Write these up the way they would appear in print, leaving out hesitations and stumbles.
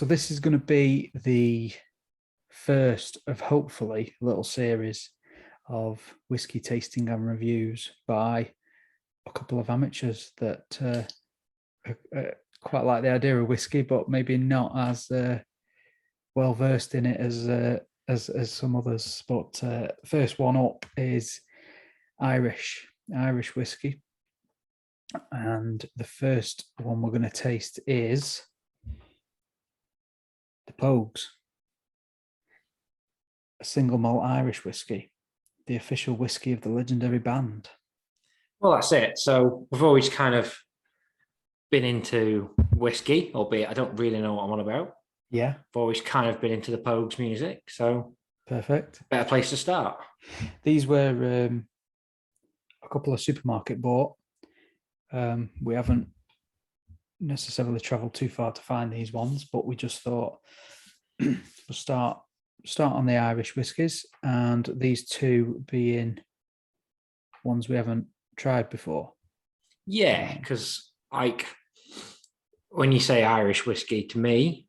So this is going to be the first of hopefully a little series of whiskey tasting and reviews by a couple of amateurs that quite like the idea of whiskey, but maybe not as well versed in it as some others. But first one up is Irish whiskey, and the first one we're going to taste is the Pogues, a single malt Irish whiskey, the official whiskey of the legendary band. Well, that's it. So we've always kind of been into whiskey, albeit I don't really know what I'm on about. Yeah. I've always kind of been into the Pogues music, so perfect. Better place to start. These were a couple of supermarket bought. We haven't necessarily travelled too far to find these ones, but we just thought we'll start on the Irish whiskies, and these two being ones we haven't tried before. Yeah, because like when you say Irish whiskey, to me,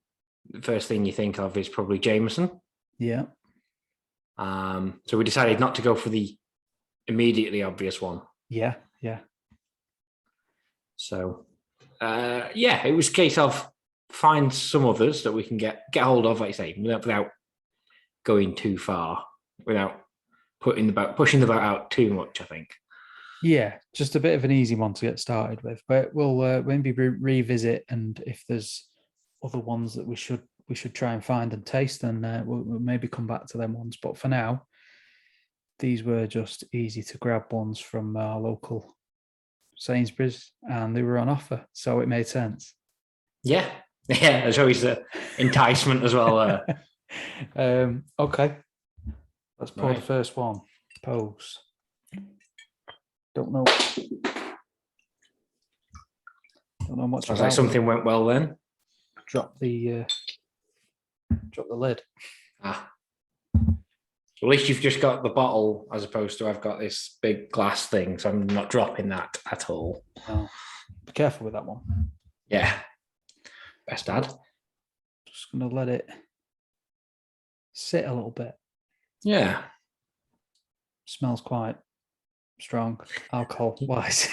the first thing you think of is probably Jameson. Yeah. So we decided not to go for the immediately obvious one. Yeah. So, it was a case of find some others that we can get hold of, like you say, without going too far, without pushing the boat out too much, I think. Yeah, just a bit of an easy one to get started with, but we'll maybe revisit, and if there's other ones that we should try and find and taste, then we'll maybe come back to them ones. But for now, these were just easy to grab ones from our local Sainsbury's, and they were on offer, so it made sense. Yeah, there's always the enticement as well. Okay, let's pour the first one. Pogues. Don't know much. Sounds like something went well then. Drop the lid. At least you've just got the bottle as opposed to I've got this big glass thing, so I'm not dropping that at all. Oh, be careful with that one. Yeah. Best dad. Just going to let it sit a little bit. Yeah. Smells quite strong, alcohol-wise.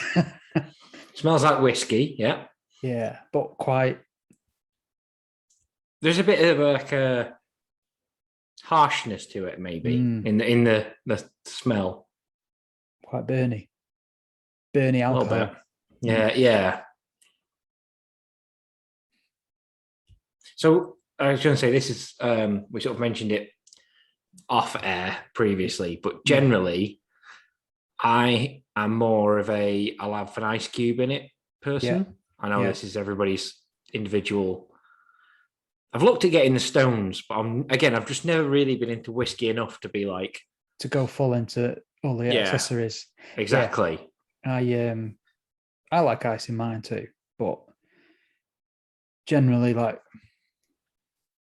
Smells like whiskey, yeah. Yeah, but quite... There's a bit of like a harshness to it, maybe, in the smell. Quite burny alcohol. A little bit. Yeah. So I was going to say, this is we sort of mentioned it off air previously, but generally, I am more of I'll have an ice cube in it person. Yeah. I know this is everybody's individual. I've looked at getting the Stones, but I've just never really been into whiskey enough to be like to go full into all the accessories. Exactly. Yeah. I like ice in mine too, but generally, like,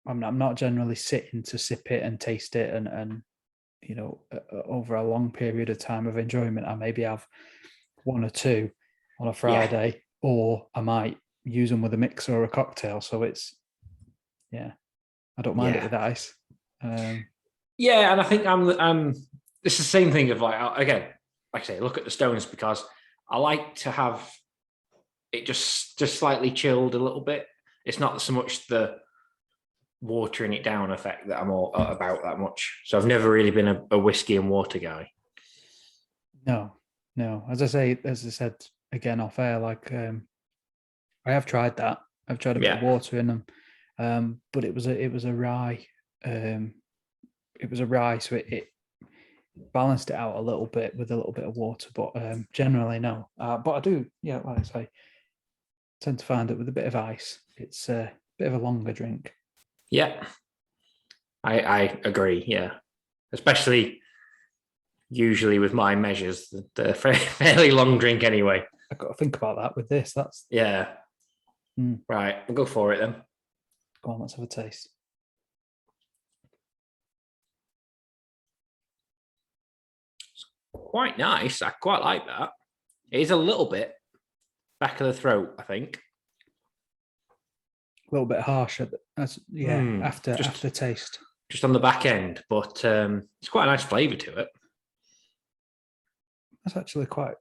I'm not generally sitting to sip it and taste it and over a long period of time of enjoyment. I maybe have one or two on a Friday, or I might use them with a mixer or a cocktail. So it's, I don't mind it with ice. And I think it's the same thing of like, again, like I say, look at the Stones, because I like to have it just slightly chilled a little bit. It's not so much the watering it down effect that I'm all about that much. So I've never really been a whiskey and water guy. No. As I said again off air, like I have tried that. I've tried a bit of water in them, but it was a rye. It was a rye, so it balanced it out a little bit with a little bit of water. But generally, no. But I do, like I say, tend to find it with a bit of ice. It's a bit of a longer drink. Yeah, I agree. Yeah, especially usually with my measures, they're fairly long drink anyway. I've got to think about that with this. That's Right. We'll go for it then. Go on, let's have a taste. It's quite nice. I quite like that. It is a little bit back of the throat, I think. little bit harsh. After taste. Just on the back end, but it's quite a nice flavour to it. That's actually quite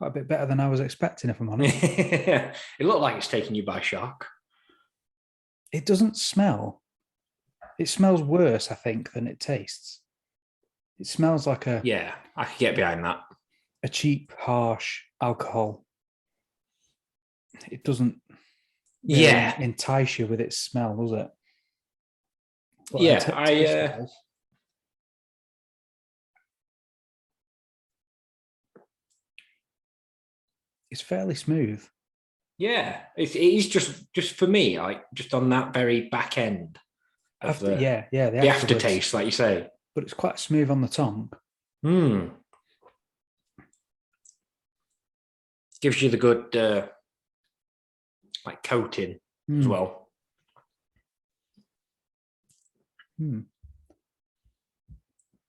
a bit better than I was expecting, if I'm honest. It looked like it's taking you by shock. It doesn't smell. It smells worse, I think, than it tastes. It smells like I could get behind that. A cheap, harsh alcohol. It doesn't really entice you with its smell, does it? But it's fairly smooth. Yeah, it is just for me, like just on that very back end of the aftertaste, like you say. But it's quite smooth on the tongue. Gives you the good like coating as well.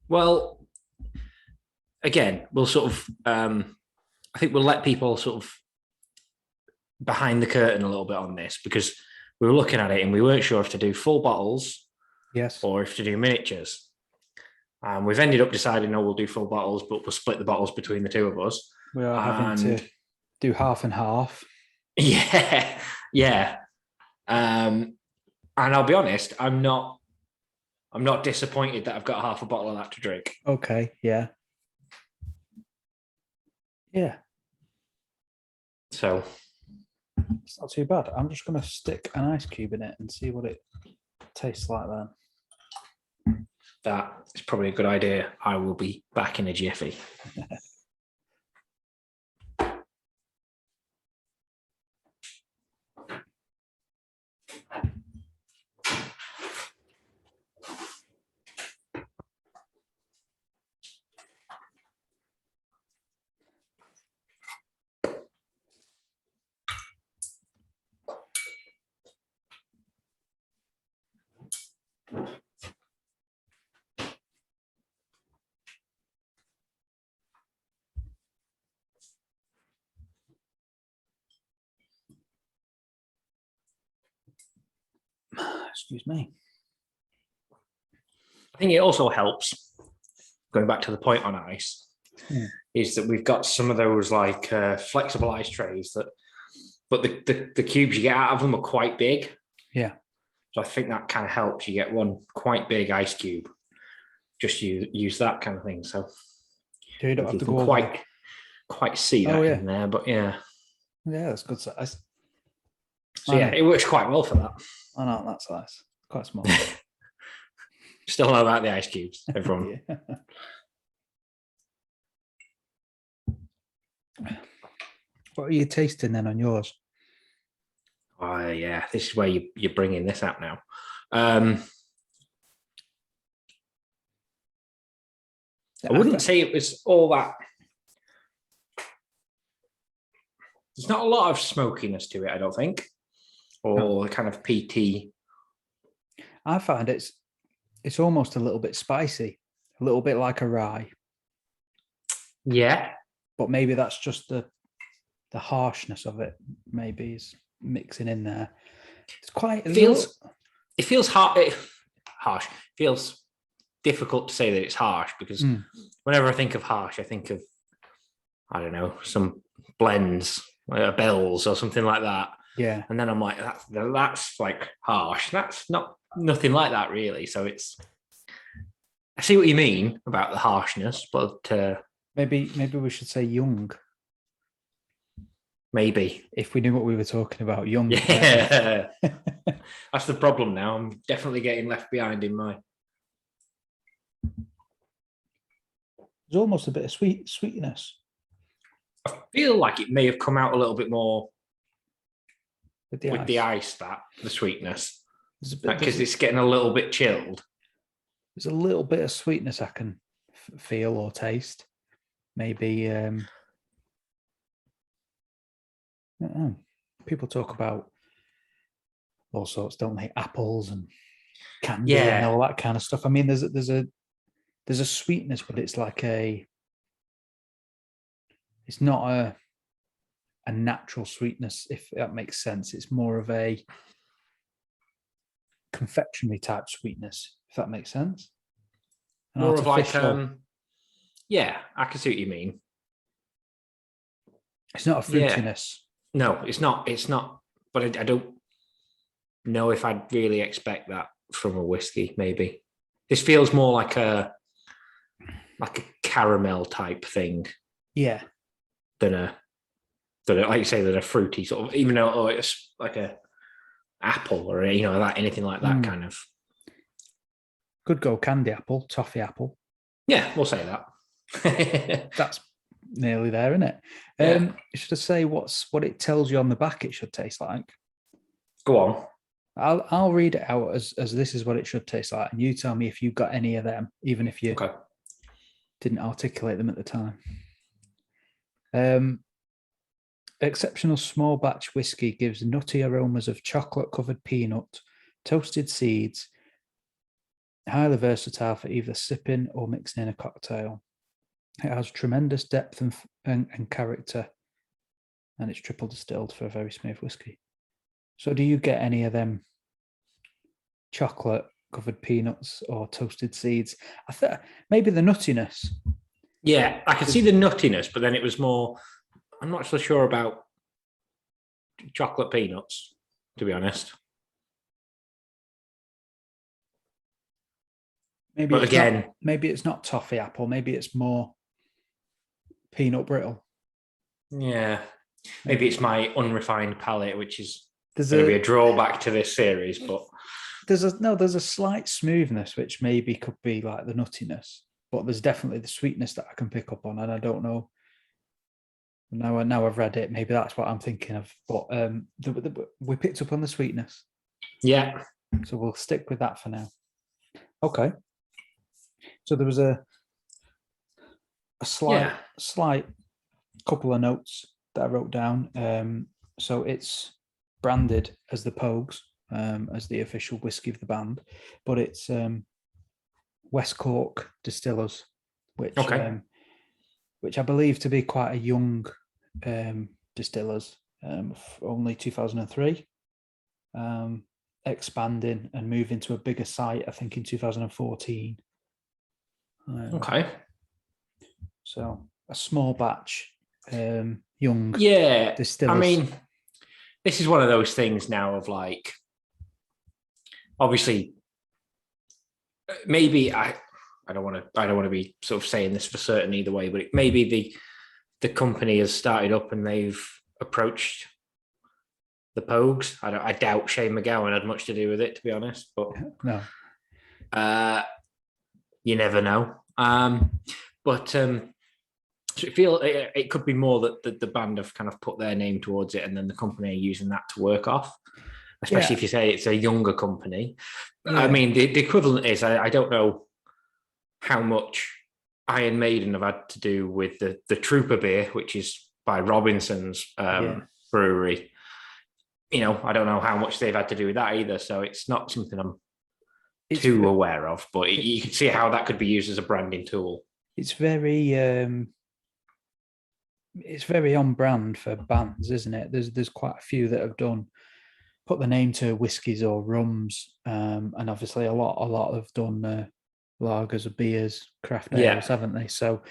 Well, again, we'll sort of I think we'll let people sort of behind the curtain a little bit on this, because we were looking at it and we weren't sure if to do full bottles, or if to do miniatures. We've ended up deciding, no, we'll do full bottles, but we'll split the bottles between the two of us. We are having to do half and half. Yeah. And I'll be honest, I'm not disappointed that I've got half a bottle of that to drink. Okay, yeah. So it's not too bad. I'm just going to stick an ice cube in it and see what it tastes like then. That is probably a good idea. I will be back in a jiffy. Excuse me. I think it also helps, going back to the point on ice, is that we've got some of those like flexible ice trays but the cubes you get out of them are quite big. Yeah. So I think that kind of helps. You get one quite big ice cube. Just use that kind of thing. So you don't have to go quite see that in there, but yeah. Yeah, that's good size. So it works quite well for that. I know that size. Quite small. Still know about the ice cubes, everyone. What are you tasting then on yours? Oh yeah, this is where you're bringing this out now. I wouldn't say it was all that. There's not a lot of smokiness to it, I don't think, or kind of peaty. I find it's almost a little bit spicy, a little bit like a rye. Yeah, but maybe that's just the harshness of it. Maybe is mixing in there. It's quite. It feels harsh. It feels difficult to say that it's harsh, because whenever I think of harsh, I think of, I don't know, some blends, bells or something like that. Yeah. And then I'm like, that's like harsh. That's nothing like that really. So I see what you mean about the harshness, but maybe we should say young. Maybe. If we knew what we were talking about, young. Yeah. That's the problem now. I'm definitely getting left behind in my. There's almost a bit of sweetness. I feel like it may have come out a little bit more with the ice, the sweetness. Because it's getting a little bit chilled. There's a little bit of sweetness I can feel or taste. Maybe people talk about all sorts, don't they? Apples and candy and all that kind of stuff. I mean, there's a sweetness, but it's like it's not a natural sweetness, if that makes sense. It's more of a confectionery type sweetness, if that makes sense. An More of like, artificial. yeah, I can see what you mean. It's not a fruitiness. No, it's not. It's not. But I don't know if I'd really expect that from a whiskey. Maybe this feels more like a caramel type thing. Yeah. Than a like you say, than a fruity sort of. Even though it's like a apple or that anything like that kind of. Could go candy apple, toffee apple. Yeah, we'll say that. That's nearly there, isn't it? Yeah. Should I say what it tells you on the back it should taste like? Go on. I'll read it out as this is what it should taste like, and you tell me if you've got any of them, even if you didn't articulate them at the time. Exceptional small batch whiskey gives nutty aromas of chocolate-covered peanut, toasted seeds, highly versatile for either sipping or mixing in a cocktail. It has tremendous depth and character, and it's triple distilled for a very smooth whiskey. So do you get any of them chocolate-covered peanuts or toasted seeds? I thought maybe the nuttiness. Yeah, I could see the nuttiness, but then it was more, I'm not so sure about chocolate peanuts, to be honest. Maybe it's not toffee apple. Maybe it's more peanut brittle. Yeah, maybe it's my unrefined palate, which is going to be a drawback to this series. But there's a slight smoothness, which maybe could be like the nuttiness, but there's definitely the sweetness that I can pick up on, and I don't know. Now I've read it, maybe that's what I'm thinking of. But we picked up on the sweetness. Yeah. So we'll stick with that for now. Okay. So there was a slight couple of notes that I wrote down. So it's branded as the Pogues, as the official whiskey of the band, but it's West Cork Distillers, which I believe to be quite a young distillers, only 2003, expanding and moving to a bigger site, I think in 2014. So a small batch, young distillers. I mean, this is one of those things now of like, obviously, maybe I don't want to be sort of saying this for certain either way, but maybe the company has started up and they've approached the Pogues. I doubt Shane McGowan had much to do with it, to be honest, but no. You never know. So I feel it could be more that the band have kind of put their name towards it, and then the company are using that to work off. Especially if you say it's a younger company. Yeah. I mean, the equivalent is I don't know how much Iron Maiden have had to do with the Trooper beer, which is by Robinson's brewery. I don't know how much they've had to do with that either. So it's not something I'm too aware of, but you can see how that could be used as a branding tool. It's very on brand for bands, isn't it? There's quite a few that have put the name to whiskies or rums, and obviously a lot have done lagers or beers, craft ales, haven't they? So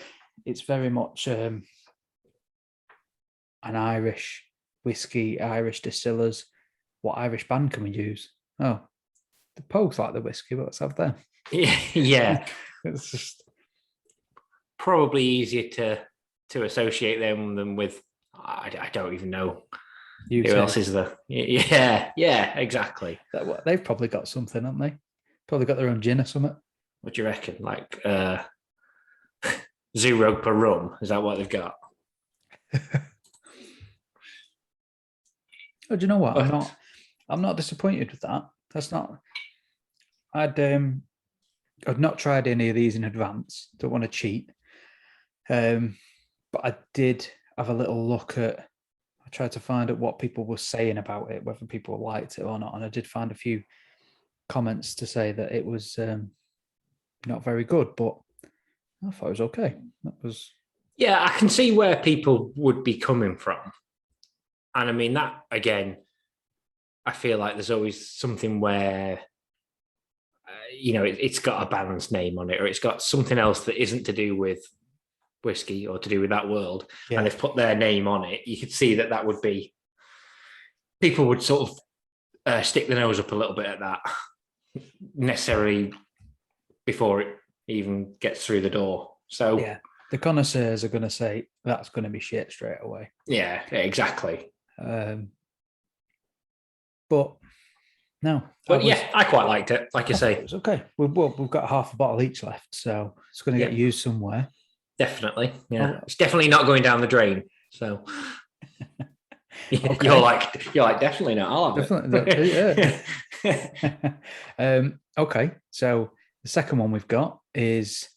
it's very much an Irish whiskey, Irish distillers. What Irish band can we use? Oh, the Pogues like the whiskey, but let's have them. Yeah. It's just probably easier to associate them than with I don't even know who else is there. Yeah, exactly. They've probably got something, haven't they? Probably got their own gin or something. What do you reckon? Like zero per rum? Is that what they've got? Oh, do you know what? I'm not disappointed with that. That's not. I'd not tried any of these in advance. Don't want to cheat. But I did have a little look at. I tried to find out what people were saying about it, whether people liked it or not, and I did find a few comments to say that it was not very good, but I thought it was okay. Yeah, I can see where people would be coming from. And I mean, that, again, I feel like there's always something where it's got a band's name on it, or it's got something else that isn't to do with whiskey or to do with that world, and they've put their name on it, you could see that would be, people would sort of stick their nose up a little bit at that, necessarily before it even gets through the door. So yeah, the connoisseurs are going to say that's going to be shit straight away. Yeah, exactly. But no. I quite liked it. Like you say, it was okay. We've got half a bottle each left, so it's going to get used somewhere. Definitely, yeah. It's definitely not going down the drain. So okay. you're like definitely not. I'll have it. Yeah. Okay, so the second one we've got is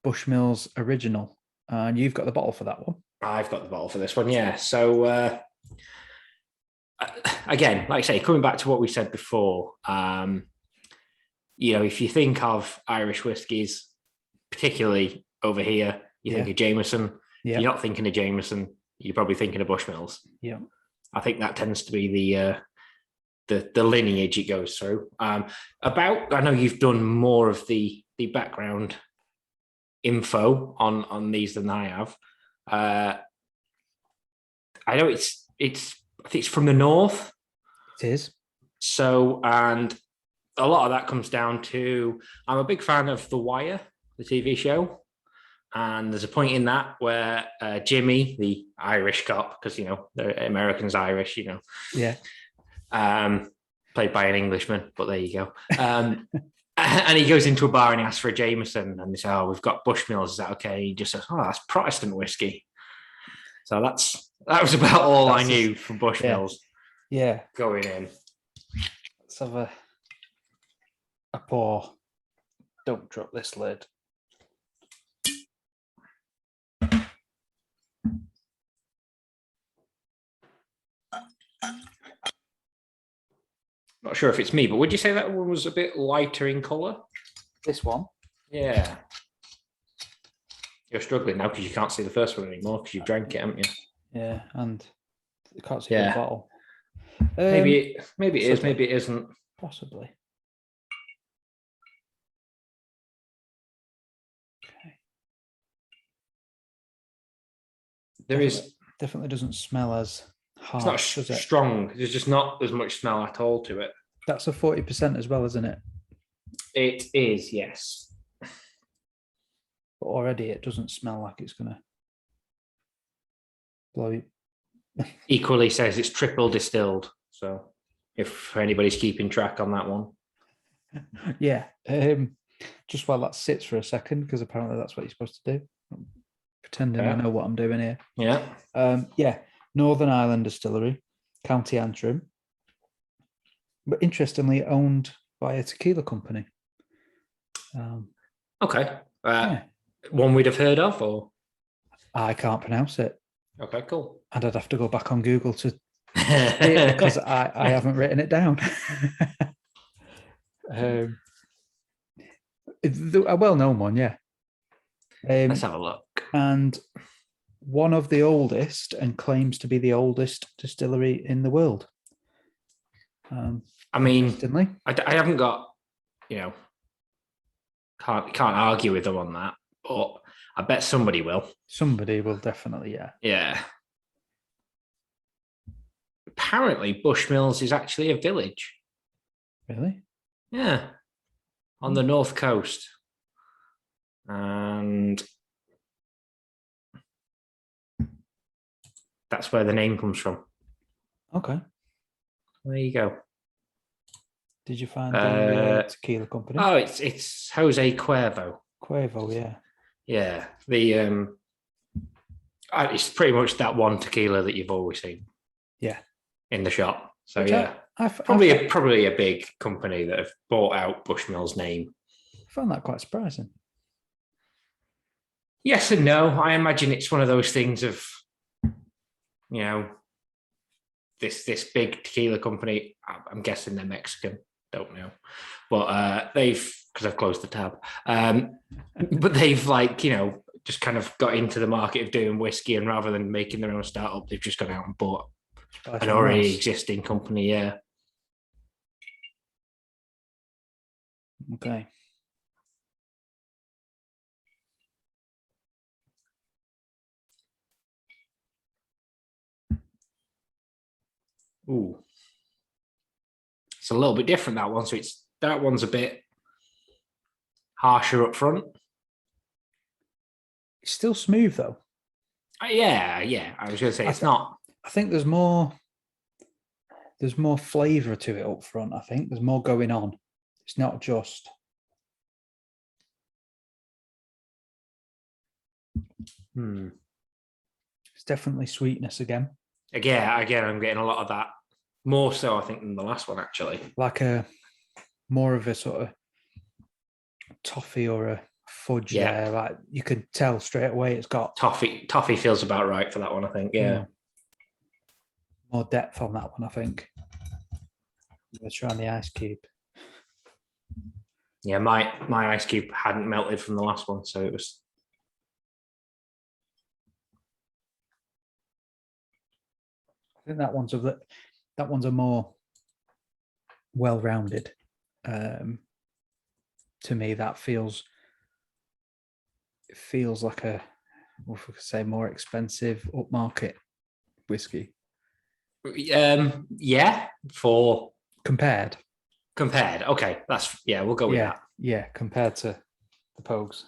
Bushmills Original, and you've got the bottle for that one. I've got the bottle for this one, yeah. So again, like I say, coming back to what we said before, if you think of Irish whiskies, particularly over here, you think of Jameson. Yeah. If you're not thinking of Jameson, you're probably thinking of Bushmills. Yeah. I think that tends to be the lineage it goes through. I know you've done more of the background info on these than I have. I know I think it's from the north. It is. So, and a lot of that comes down to, I'm a big fan of The Wire, the TV show. And there's a point in that where Jimmy, the Irish cop, because, the American's Irish, Yeah. Played by an Englishman, but there you go. And he goes into a bar and he asks for a Jameson, and they say, "Oh, we've got Bushmills. Is that okay?" He just says, "Oh, that's Protestant whiskey." So that was about all I knew from Bushmills. Yeah. Going in. Let's have a pour. Don't drop this lid. Not sure if it's me, but would you say that one was a bit lighter in colour? This one? Yeah. You're struggling now because you can't see the first one anymore because you drank it, haven't you? Yeah, and you can't see the bottle. Maybe it is, maybe it isn't. Possibly. Okay. Definitely doesn't smell as harsh. It's not strong. There's just not as much smell at all to it. That's a 40% as well, isn't it? It is, yes. But already it doesn't smell like it's going to blow you. Equally says it's triple distilled. So if anybody's keeping track on that one. Yeah. Just while that sits for a second, because apparently that's what you're supposed to do. I'm pretending I know what I'm doing here. Yeah. Northern Ireland Distillery, County Antrim. But interestingly, owned by a tequila company. Okay. One we'd have heard of, or? I can't pronounce it. Okay, cool. And I'd have to go back on Google to because I haven't written it down. A well-known one, yeah. Let's have a look. And one of the oldest, and claims to be the oldest distillery in the world. I mean, I haven't got, can't argue with them on that, but I bet somebody will. Somebody will definitely, yeah. Yeah. Apparently, Bushmills is actually a village. Really? Yeah. On the north coast. And that's where the name comes from. Okay. There you go. Did you find the tequila company? Oh, it's Jose Cuervo. Cuervo, yeah. Yeah. The it's pretty much that one tequila that you've always seen. Yeah. In the shop. So Which yeah. Probably a big company that have bought out Bushmills' name. I found that quite surprising. Yes and no. I imagine it's one of those things of, this big tequila company. I'm guessing they're Mexican. Don't know, but because I've closed the tab. But they've just kind of got into the market of doing whiskey, and rather than making their own startup, they've just gone out and bought an already existing company. Yeah. Okay. Ooh. It's a little bit different, that one. So that one's a bit harsher up front. It's still smooth though. Yeah. I was going to say it's not. I think there's more flavour to it up front. I think there's more going on. It's not just. It's definitely sweetness again. Again, I'm getting a lot of that. More so, I think, than the last one, actually. Like more of a sort of toffee or a fudge there. Like you could tell straight away it's got toffee. Toffee feels about right for that one, I think. Yeah. More depth on that one, I think. Let's try the ice cube. Yeah, my ice cube hadn't melted from the last one, so it was. I think that one's a more well-rounded. To me, that feels like a, what if we could say, more expensive upmarket whiskey. Yeah, for compared. Okay, we'll go with that. Yeah, compared to the Pogues,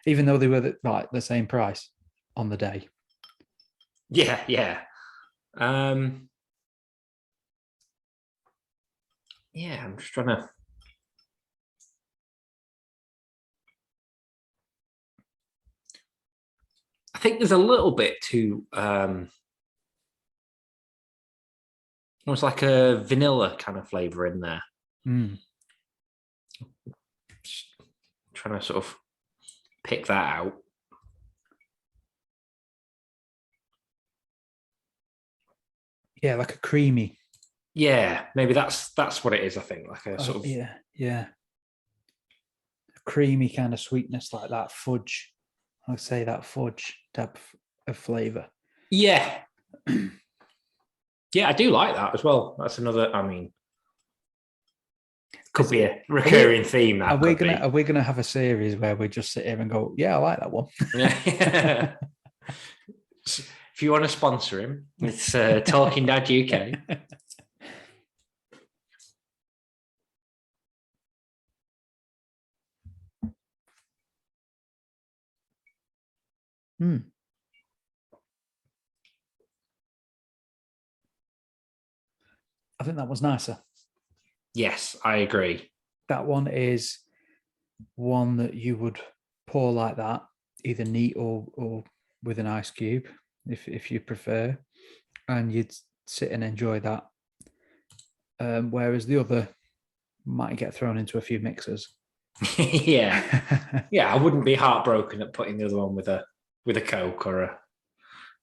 even though they were the same price on the day. Yeah. I'm just trying to. I think there's a little bit too almost like a vanilla kind of flavor in there. Just trying to sort of pick that out. Yeah, like a creamy. Yeah, maybe that's what it is. I think like a sort of a creamy kind of sweetness, like that fudge. I'd say that fudge type of flavor. Yeah. Yeah, I do like that as well. That's another. I mean, could be a recurring theme. Are we gonna have a series where we just sit here and go, yeah, I like that one? Yeah. If you want to sponsor him, it's Talking Dad UK. I think that was nicer. Yes, I agree. That one is one that you would pour like that, either neat or with an ice cube, if you prefer, and you'd sit and enjoy that. Whereas the other might get thrown into a few mixers. Yeah, I wouldn't be heartbroken at putting the other one with a Coke or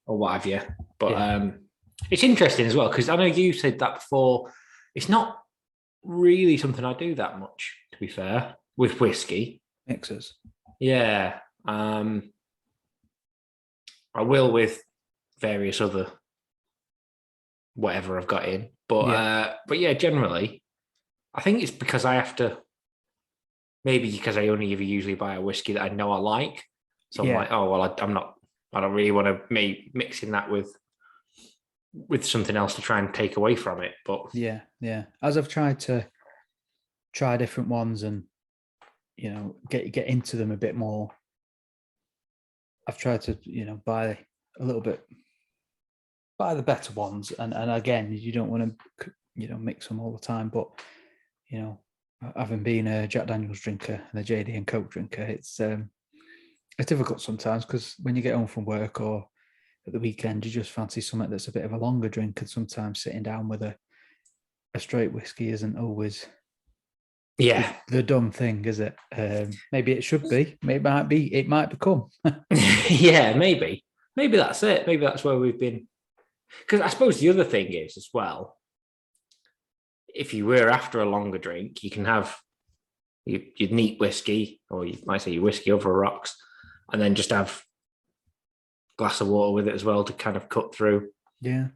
what have you. But it's interesting as well, because I know you said that before. It's not really something I do that much, to be fair, with whiskey mixers. Yeah, I will with various other whatever I've got in, but generally, I think it's because I have to. Maybe because I only ever usually buy a whiskey that I know I like, so I'm like, oh well, I'm not. I don't really want to be mixing that with something else to try and take away from it. But yeah. As I've tried to try different ones and get into them a bit more, I've tried to buy a little bit, buy the better ones, and again, you don't want to mix them all the time, but having been a Jack Daniels drinker and a JD and Coke drinker, it's difficult sometimes, because when you get home from work or at the weekend, you just fancy something that's a bit of a longer drink, and sometimes sitting down with a straight whiskey isn't always the dumb thing, is it? Maybe it should be. Maybe it might become. Yeah, maybe that's it. Maybe that's where we've been. Because I suppose the other thing is as well, if you were after a longer drink, you can have your neat whiskey, or you might say your whiskey over rocks, and then just have a glass of water with it as well to kind of cut through. Yeah.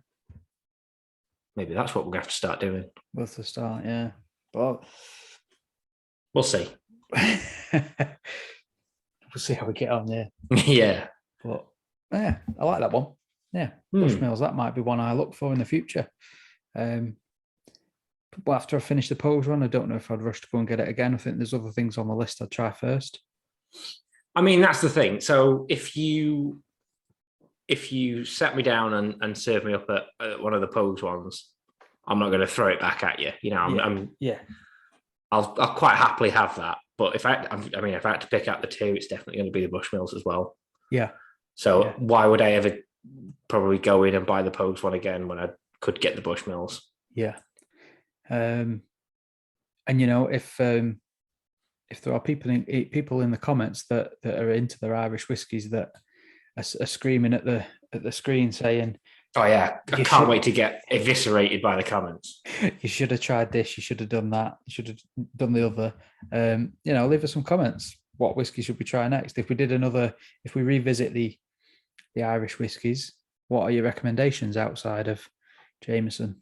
Maybe that's what we're going to have to start doing. Worth the start, yeah. But We'll see. We'll see how we get on there. Yeah. But yeah, I like that one. Yeah. Bushmills, that might be one I look for in the future. But after I finish the Pogues one, I don't know if I'd rush to go and get it again. I think there's other things on the list I'd try first. I mean, that's the thing. So if you set me down and serve me up at one of the Pogues ones, I'm not going to throw it back at you. You know, I'll quite happily have that. But if I had to pick out the two, it's definitely going to be the Bushmills as well. Yeah. So why would I ever probably go in and buy the Pogues one again when I could get the Bushmills? Yeah. And you know, if there are people in the comments that are into their Irish whiskies that are screaming at the screen saying, "Oh yeah, I can't wait to get eviscerated by the comments. You should have tried this. You should have done that. You should have done the other." You know, leave us some comments. What whiskey should we try next? If we revisit the Irish whiskies, what are your recommendations outside of Jameson?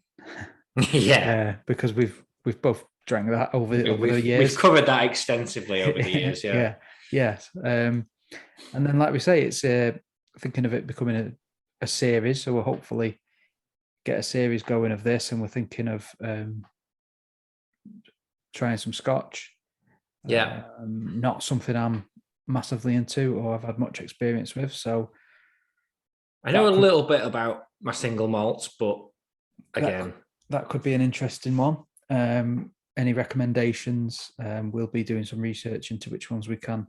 Yeah, because we've both drank that over the years. We've covered that extensively over the years. Yeah. Yes. And then, like we say, it's thinking of it becoming a series. So we'll hopefully get a series going of this, and we're thinking of trying some Scotch. Yeah. Not something I'm massively into or I've had much experience with. So I know a little bit about my single malts, but again, that could be an interesting one. Any recommendations? We'll be doing some research into which ones we can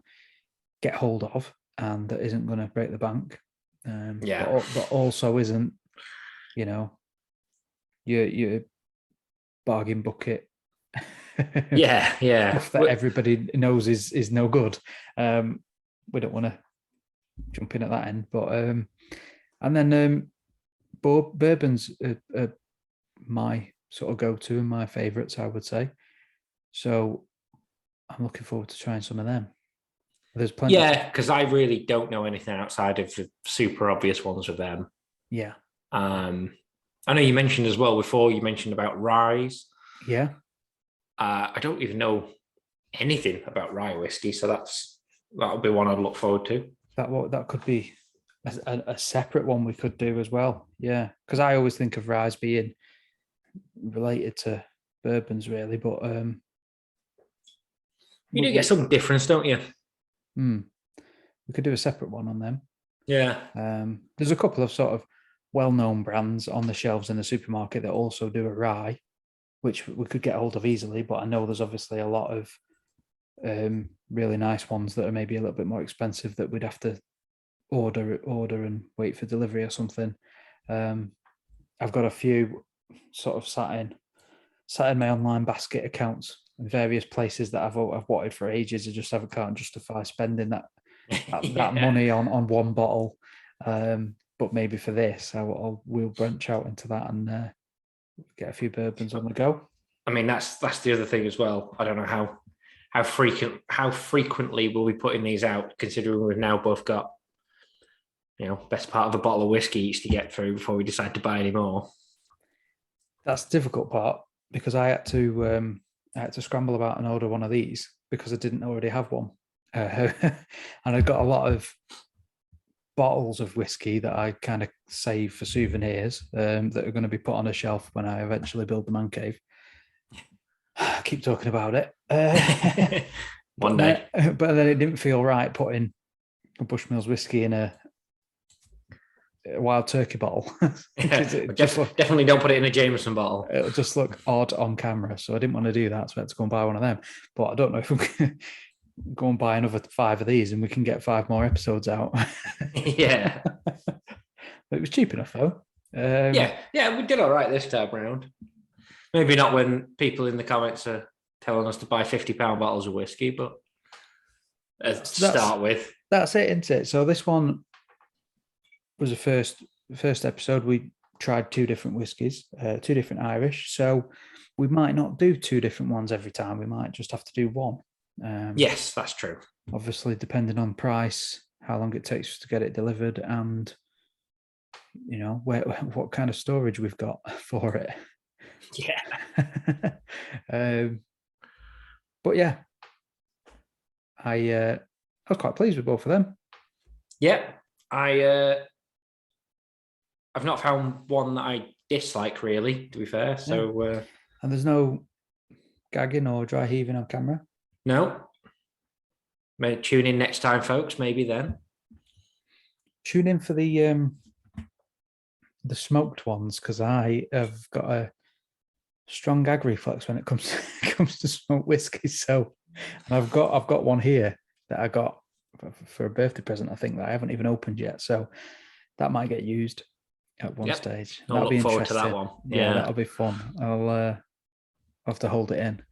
get hold of and that isn't going to break the bank. But also isn't, you know, your bargain bucket. Stuff that everybody knows is no good. We don't want to jump in at that end, but and then bourbons are my sort of go-to and my favourites, I would say. So I'm looking forward to trying some of them. There's plenty. Yeah, because I really don't know anything outside of the super obvious ones of them. Yeah. I know you mentioned as well before. You mentioned about ryes. Yeah. I don't even know anything about rye whiskey, so that'll be one I'd look forward to. That could be a separate one we could do as well. Yeah, because I always think of ryes being related to bourbons, really, but you do get some difference, don't you? We could do a separate one on them. Yeah. There's a couple of sort of well-known brands on the shelves in the supermarket that also do a rye, which we could get hold of easily. But I know there's obviously a lot of really nice ones that are maybe a little bit more expensive that we'd have to order and wait for delivery or something. I've got a few sort of sat in my online basket accounts in various places that I've wanted for ages. I just can't justify spending that money on one bottle. But maybe for this, we'll branch out into that and get a few bourbons on the go. I mean, that's the other thing as well. I don't know how frequently we'll be putting these out, considering we've now both got, you know, best part of a bottle of whiskey each to get through before we decide to buy any more. That's the difficult part, because I had to scramble about and order one of these because I didn't already have one, and I got a lot of bottles of whiskey that I kind of save for souvenirs that are going to be put on a shelf when I eventually build the man cave. I keep talking about it. One day. But then it didn't feel right putting a Bushmills whiskey in a wild turkey bottle. Definitely don't put it in a Jameson bottle. It'll just look odd on camera. So I didn't want to do that. So I had to go and buy one of them. But I don't know if we can go and buy another 5 of these and we can get 5 more episodes out. Yeah. It was cheap enough though. Yeah, we did all right this time round. Maybe not when people in the comments are telling us to buy £50 bottles of whiskey, but to start with. That's it, isn't it? So this one was the first episode. We tried 2 different whiskies, 2 different Irish. So we might not do 2 different ones every time. We might just have to do one. Yes, that's true. Obviously, depending on price, how long it takes to get it delivered, and you know what kind of storage we've got for it. Yeah. But yeah, I was quite pleased with both of them. Yeah, I've not found one that I dislike, really, to be fair. So, and there's no gagging or dry heaving on camera. No. Maybe tune in next time, folks. Maybe then. Tune in for the smoked ones, because I have got a strong gag reflex when it comes to smoked whiskey. So, and I've got one here that I got for a birthday present, I think, that I haven't even opened yet. So that might get used at one stage. I'll look forward to that one. Yeah, that'll be fun. I'll have to hold it in.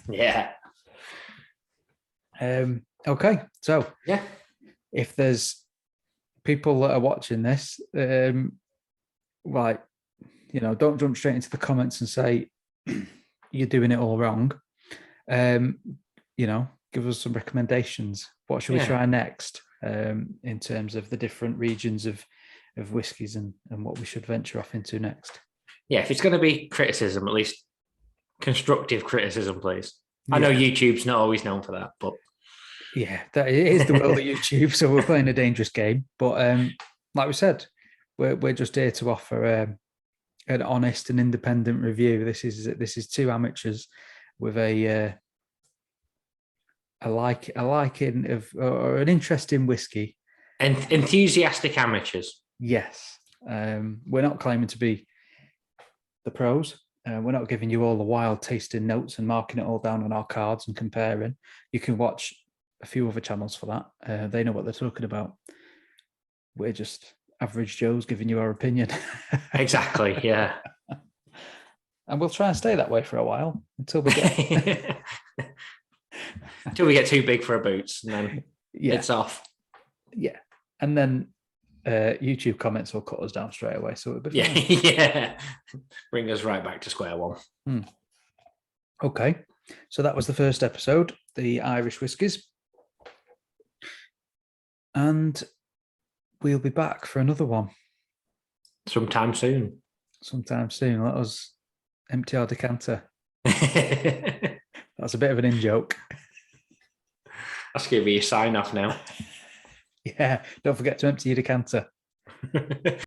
Yeah. Okay, so yeah, if there's people that are watching this, like, don't jump straight into the comments and say you're doing it all wrong. Give us some recommendations. What should we try next, in terms of the different regions of whiskies and what we should venture off into next? Yeah, if it's going to be criticism, at least constructive criticism, please. I know YouTube's not always known for that, but yeah, that is the world of YouTube. So we're playing a dangerous game. But like we said, we're just here to offer an honest and independent review. This is two amateurs with a liking of, or an interest in whiskey, and enthusiastic amateurs. Yes, we're not claiming to be the pros. We're not giving you all the wild tasting notes and marking it all down on our cards and comparing. You can watch a few other channels for that. They know what they're talking about. We're just average Joes giving you our opinion. Exactly, yeah. And we'll try and stay that way for a while until we get until we get too big for our boots, and then it's off. Yeah, and then YouTube comments will cut us down straight away. So it'll be fine. Yeah, bring us right back to square one. Okay, so that was the first episode, the Irish whiskies, and we'll be back for another one sometime soon. Let us empty our decanter. That's a bit of an in-joke. That's going to be a sign-off now. Yeah, don't forget to empty your decanter.